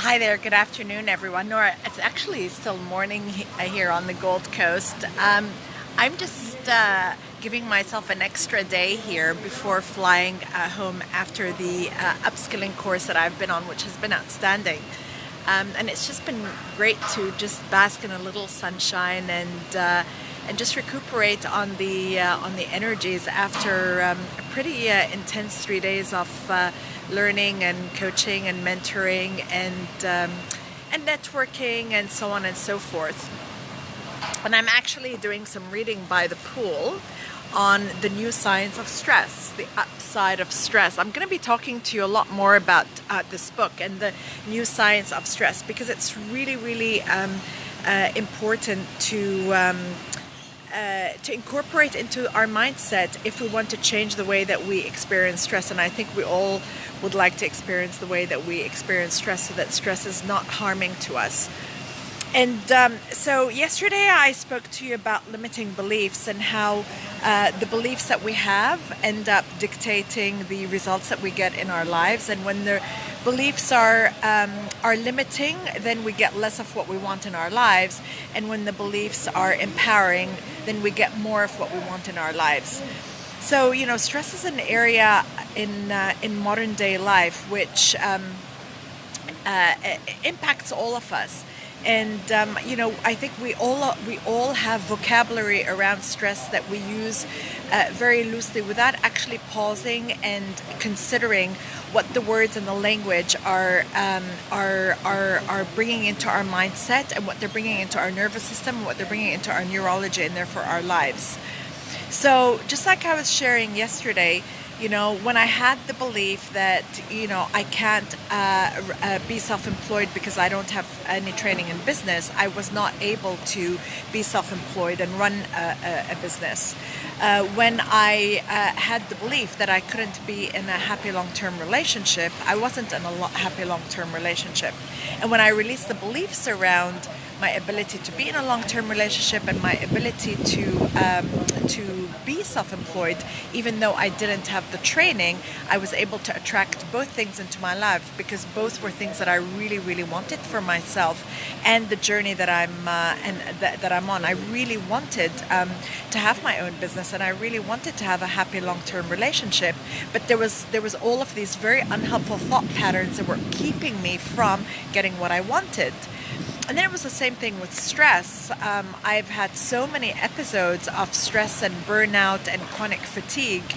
Hi there, good afternoon everyone. Nora, it's actually still morning here on the Gold Coast. I'm just giving myself an extra day here before flying home after the upskilling course that I've been on, which has been outstanding. And it's just been great to just bask in a little sunshine and just recuperate on the energies after a pretty intense 3 days of learning and coaching and mentoring and networking and so on and so forth. And I'm actually doing some reading by the pool on the new science of stress, the upside of stress. I'm going to be talking to you a lot more about this book and the new science of stress, because it's really important to incorporate into our mindset if we want to change the way that we experience stress. And I think we all would like to experience the way that we experience stress so that stress is not harming to us. And so yesterday I spoke to you about limiting beliefs and how the beliefs that we have end up dictating the results that we get in our lives. And when the beliefs are limiting, then we get less of what we want in our lives. And when the beliefs are empowering, then we get more of what we want in our lives. So, stress is an area in modern day life which impacts all of us. And I think we all have vocabulary around stress that we use very loosely without actually pausing and considering what the words and the language are bringing into our mindset, and what they're bringing into our nervous system, and what they're bringing into our neurology, and therefore our lives. So just like I was sharing yesterday, when I had the belief that, I can't be self-employed because I don't have any training in business, I was not able to be self-employed and run a business. When I had the belief that I couldn't be in a happy long-term relationship, I wasn't in a happy long-term relationship. And when I released the beliefs around my ability to be in a long-term relationship and my ability to be self-employed, even though I didn't have the training, I was able to attract both things into my life, because both were things that I really wanted for myself and the journey that I'm on. I really wanted to have my own business, and I really wanted to have a happy long-term relationship, but there was all of these very unhelpful thought patterns that were keeping me from getting what I wanted. And then it was the same thing with stress. I've had so many episodes of stress and burnout and chronic fatigue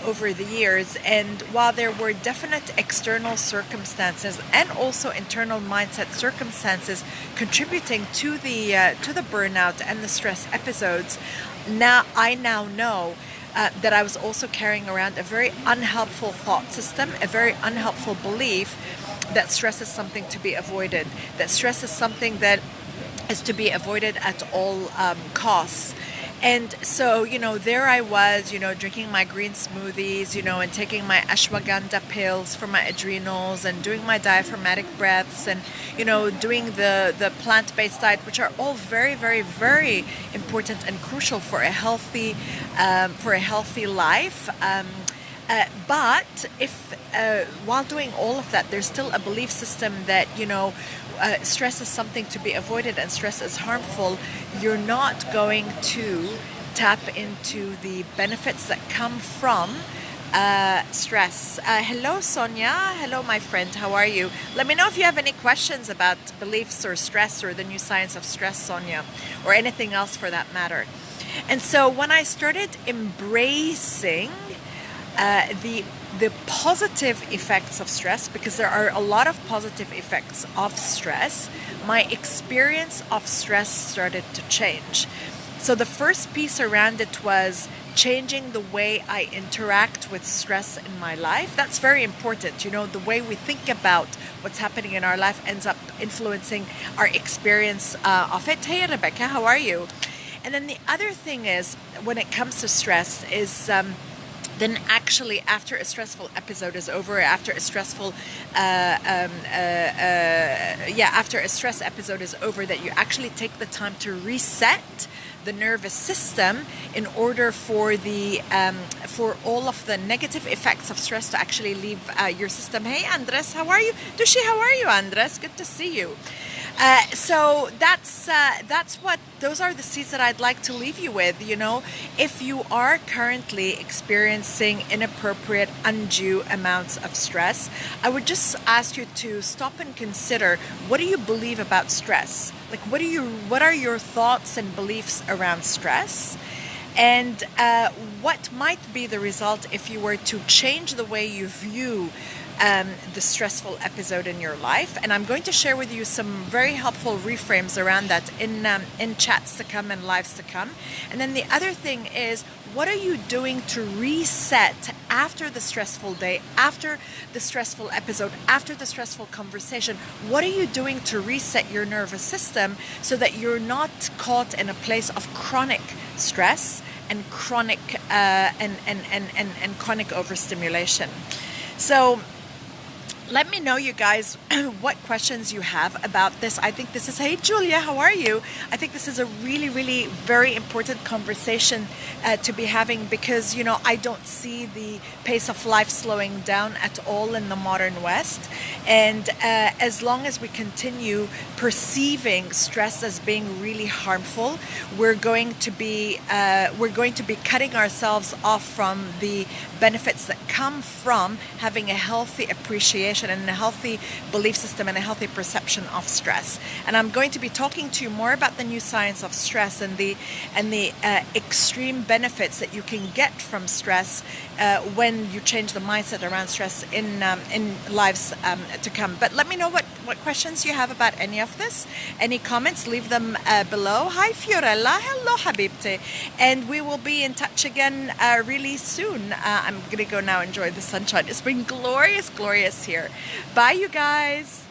over the years. And while there were definite external circumstances and also internal mindset circumstances contributing to the burnout and the stress episodes, I now know that I was also carrying around a very unhelpful thought system, a very unhelpful belief that stress is something to be avoided, that stress is something that is to be avoided at all costs. And so, there I was, drinking my green smoothies, and taking my ashwagandha pills for my adrenals, and doing my diaphragmatic breaths, and, doing the plant-based diet, which are all very important and crucial for a healthy life. But if while doing all of that, there's still a belief system that, stress is something to be avoided and stress is harmful, you're not going to tap into the benefits that come from stress. Hello, Sonia. Hello, my friend. How are you? Let me know if you have any questions about beliefs or stress or the new science of stress, Sonia, or anything else for that matter. And so when I started embracing the positive effects of stress, because there are a lot of positive effects of stress, my experience of stress started to change. So the first piece around it was changing the way I interact with stress in my life. That's very important. The way we think about what's happening in our life ends up influencing our experience of it. Hey, Rebecca, how are you? And then the other thing is, when it comes to stress, is then actually after a stressful episode is over, after a stress episode is over, that you actually take the time to reset the nervous system in order for the for all of the negative effects of stress to actually leave your system. Hey Andres, how are you? Dushi, how are you, Andres? Good to see you. So that's what, those are the seeds that I'd like to leave you with. You know, if you are currently experiencing inappropriate, undue amounts of stress, I would just ask you to stop and consider, what do you believe about stress? Like, what are your thoughts and beliefs around stress? And what might be the result if you were to change the way you view the stressful episode in your life? And I'm going to share with you some very helpful reframes around that in chats to come and lives to come. And then the other thing is, what are you doing to reset after the stressful day, after the stressful episode, after the stressful conversation? What are you doing to reset your nervous system so that you're not caught in a place of chronic stress and chronic chronic overstimulation? So let me know, you guys, what questions you have about this. I think this is, hey Julia, how are you? I think this is a really, really very important conversation to be having, because, you know, I don't see the pace of life slowing down at all in the modern West. And as long as we continue perceiving stress as being really harmful, we're going to be cutting ourselves off from the benefits that come from having a healthy appreciation and a healthy belief system and a healthy perception of stress. And I'm going to be talking to you more about the new science of stress and the extreme benefits that you can get from stress when you change the mindset around stress in lives to come. But let me know what questions you have about any of this. Any comments, leave them below. Hi Fiorella, hello Habibti. And we will be in touch again really soon. I'm gonna go now enjoy the sunshine. It's been glorious, glorious here. Bye you guys.